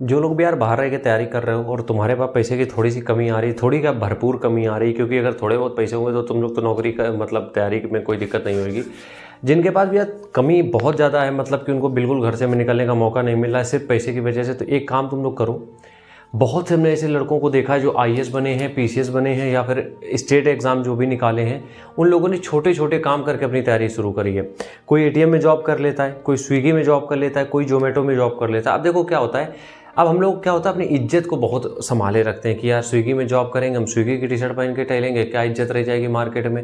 जो लोग भी यार बाहर रह के तैयारी कर रहे हो और तुम्हारे पास पैसे की थोड़ी सी कमी आ रही, थोड़ी क्या भरपूर कमी आ रही, क्योंकि अगर थोड़े बहुत पैसे होंगे तो तुम लोग तो नौकरी का मतलब तैयारी में कोई दिक्कत नहीं होगी। जिनके पास भी यार कमी बहुत ज़्यादा है, मतलब कि उनको बिल्कुल घर से में निकलने का मौका नहीं मिल रहा है सिर्फ पैसे की वजह से, तो एक काम तुम लोग करो। बहुत से हमने ऐसे लड़कों को देखा है जो आईएएस बने हैं, पीसीएस बने हैं, या फिर स्टेट एग्ज़ाम जो भी निकाले हैं, उन लोगों ने छोटे छोटे काम करके अपनी तैयारी शुरू करी है। कोई एटीएम में जॉब कर लेता है, कोई स्विगी में जॉब कर लेता है, कोई जोमेटो में जॉब कर लेता है। अब देखो क्या होता है, अब हम लोग क्या होता है अपनी इज्जत को बहुत संभाले रखते हैं कि यार स्विगी में जॉब करेंगे, हम स्विगी की टी शर्ट पहन के टहलेंगे, क्या इज्जत रह जाएगी मार्केट में।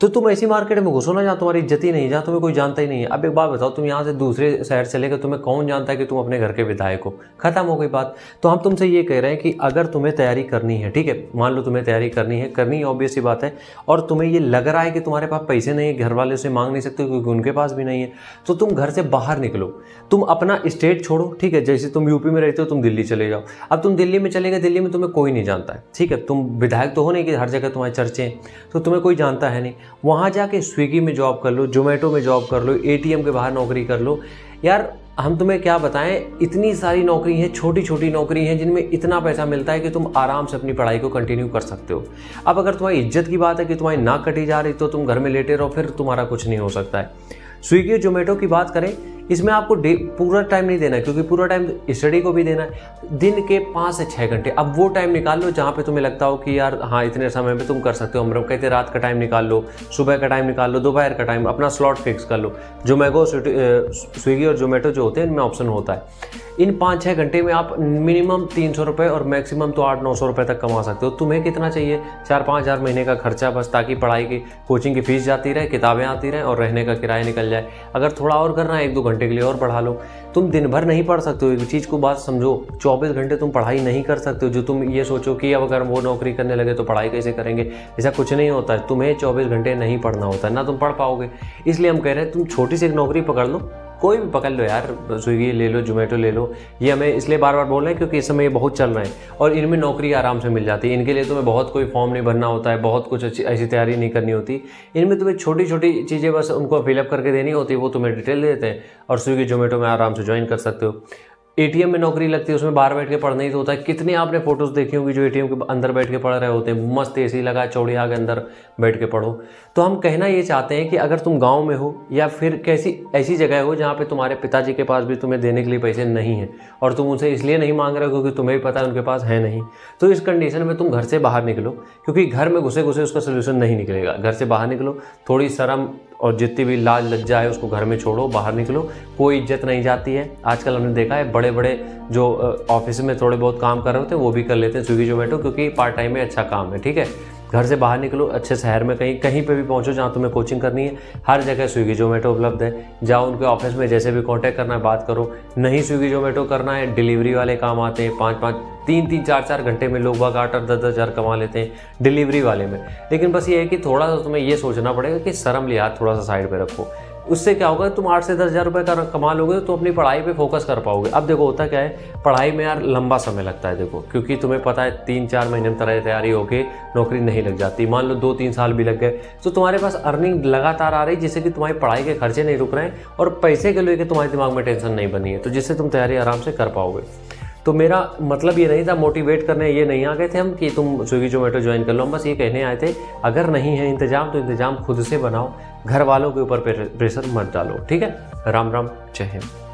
तो तुम ऐसी मार्केट में घुसो ना जहाँ तुम्हारी इज्जत ही नहीं, जहाँ तुम्हें कोई जानता ही नहीं है। अब एक बात बताओ, तुम यहाँ से दूसरे शहर चले गए, तुम्हें कौन जानता है कि तुम अपने घर के विधायक हो, खत्म हो गई बात। तो हम तुमसे ये कह रहे हैं कि अगर तुम्हें तैयारी करनी है, ठीक है, मान लो तुम्हें तैयारी करनी ऑब्वियस सी बात है, और तुम्हें ये लग रहा है कि तुम्हारे पास पैसे नहीं है, घर वाले से मांग नहीं सकते क्योंकि उनके पास भी नहीं है, तो तुम घर से बाहर निकलो, तुम अपना स्टेट छोड़ो, ठीक है। जैसे तुम यूपी में रहते हो, तुम दिल्ली चले जाओ। अब तुम दिल्ली में चले गए, दिल्ली में तुम्हें कोई नहीं जानता है, ठीक है, तुम विधायक तो हो नहीं कि हर जगह तुम्हारे चर्चे हैं, तो तुम्हें कोई जानता है नहीं। वहाँ जाके स्विगी में जॉब कर लो, जोमेटो में जॉब कर लो, एटीएम के बाहर नौकरी कर लो। यार हम तुम्हें क्या बताएं, इतनी सारी नौकरी हैं, छोटी छोटी नौकरी हैं जिनमें इतना पैसा मिलता है कि तुम आराम से अपनी पढ़ाई को कंटिन्यू कर सकते हो। अब अगर तुम्हारी इज्जत की बात है कि तुम्हारी नाक कटी जा रही, तो तुम घर में लेटे रहो, फिर तुम्हारा कुछ नहीं हो सकता है। स्विगी और जोमेटो की बात करें, इसमें आपको पूरा टाइम नहीं देना है, क्योंकि पूरा टाइम स्टडी को भी देना है। दिन के 5 से 6 घंटे अब वो टाइम निकाल लो जहाँ पे तुम्हें लगता हो कि यार हाँ इतने समय में तुम कर सकते हो। हम कहते रात का टाइम निकाल लो, सुबह का टाइम निकाल लो, दोपहर का टाइम, अपना स्लॉट फिक्स कर लो। स्विगी और जोमेटो जो होते हैं इनमें ऑप्शन होता है। इन 5-6 घंटे में आप मिनिमम 300 रुपये और मैक्सिमम तो 800-900 रुपये तक कमा सकते हो। तुम्हें कितना चाहिए, 4-5 हज़ार महीने का खर्चा बस, ताकि पढ़ाई की कोचिंग की फीस जाती रहे, किताबें आती रहें और रहने का किराया निकल जाए। अगर थोड़ा और करना है 1-2 घंटे के लिए और बढ़ा लो। तुम दिन भर नहीं पढ़ सकते हो, एक चीज़ को बात समझो, 24 घंटे तुम पढ़ाई नहीं कर सकते हो। जो तुम ये सोचो कि अब अगर वो नौकरी करने लगे तो पढ़ाई कैसे करेंगे, ऐसा कुछ नहीं होता है। तुम्हें 24 घंटे नहीं पढ़ना होता है, ना तुम पढ़ पाओगे। इसलिए हम कह रहे हैं तुम छोटी सी एक नौकरी पकड़ लो, कोई भी पकड़ लो यार, स्विगी ले लो, जोमेटो ले लो। ये हमें इसलिए बार बार बोल रहे हैं क्योंकि इस समय ये बहुत चल रहे हैं और इनमें नौकरी आराम से मिल जाती है। इनके लिए तुम्हें बहुत कोई फॉर्म नहीं भरना होता है, बहुत कुछ ऐसी तैयारी नहीं करनी होती। इनमें तुम्हें छोटी छोटी चीज़ें बस उनको फिलअप करके देनी होती है, वो तुम्हें डिटेल दे देते हैं और स्विगी जोमेटो में आराम से ज्वाइन कर सकते हो। एटीएम में नौकरी लगती है, उसमें बाहर बैठ के पढ़ना ही तो होता है। कितने आपने फोटोज़ देखी होंगी जो एटीएम के अंदर बैठ के पढ़ रहे होते हैं, मस्त एसी लगा, चौड़ी आग अंदर बैठ के पढ़ो। तो हम कहना ये चाहते हैं कि अगर तुम गांव में हो या फिर कैसी ऐसी जगह हो जहाँ पे तुम्हारे पिताजी के पास भी तुम्हें देने के लिए पैसे नहीं हैं और तुम उनसे इसलिए नहीं मांग रहे हो क्योंकि तुम्हें भी पता है उनके पास है नहीं, तो इस कंडीशन में तुम घर से बाहर निकलो, क्योंकि घर में घुसे घुसे उसका सोल्यूशन नहीं निकलेगा। घर से बाहर निकलो, थोड़ी शर्म और जितनी भी लाज लज्जा है उसको घर में छोड़ो, बाहर निकलो। कोई इज्जत नहीं जाती है। आजकल हमने देखा है बड़े बड़े जो ऑफिस में थोड़े बहुत काम कर रहे होते हैं वो भी कर लेते हैं स्विगी जोमेटो, क्योंकि पार्ट टाइम में अच्छा काम है, ठीक है। घर से बाहर निकलो, अच्छे शहर में कहीं कहीं पे भी पहुंचो जहाँ तुम्हें कोचिंग करनी है, हर जगह स्विगी जोमेटो उपलब्ध है। जाओ उनके ऑफिस में, जैसे भी कांटेक्ट करना है बात करो। नहीं स्विगी जोमेटो करना है, डिलीवरी वाले काम आते हैं, 3-3, 4-4 घंटे में लोग 8-10 हज़ार कमा लेते हैं डिलीवरी वाले में। लेकिन बस ये है कि थोड़ा सा तुम्हें ये सोचना पड़ेगा कि शर्म लिहाज थोड़ा सा साइड पे रखो। उससे क्या होगा, तुम 8 से 10 हज़ार रुपये का कमा लोगे तो अपनी पढ़ाई पे फोकस कर पाओगे। अब देखो होता क्या है, पढ़ाई में यार लंबा समय लगता है, देखो, क्योंकि तुम्हें पता है 3-4 महीने में तैयारी होके नौकरी नहीं लग जाती। मान लो 2-3 साल भी लग गए तो तुम्हारे पास अर्निंग लगातार आ रही, जिससे कि तुम्हारी पढ़ाई के खर्चे नहीं रुक रहे हैं और पैसे के लेके तुम्हारे दिमाग में टेंशन नहीं बनी है, तो जिससे तुम तैयारी आराम से कर पाओगे। तो मेरा मतलब ये नहीं था मोटिवेट करने, ये नहीं आ गए थे हम कि तुम स्विगी जोमेटो ज्वाइन कर लो। हम बस ये कहने आए थे अगर नहीं है इंतजाम तो इंतजाम खुद से बनाओ, घर वालों के ऊपर प्रेशर मत डालो, ठीक है। राम राम, जय हिंद।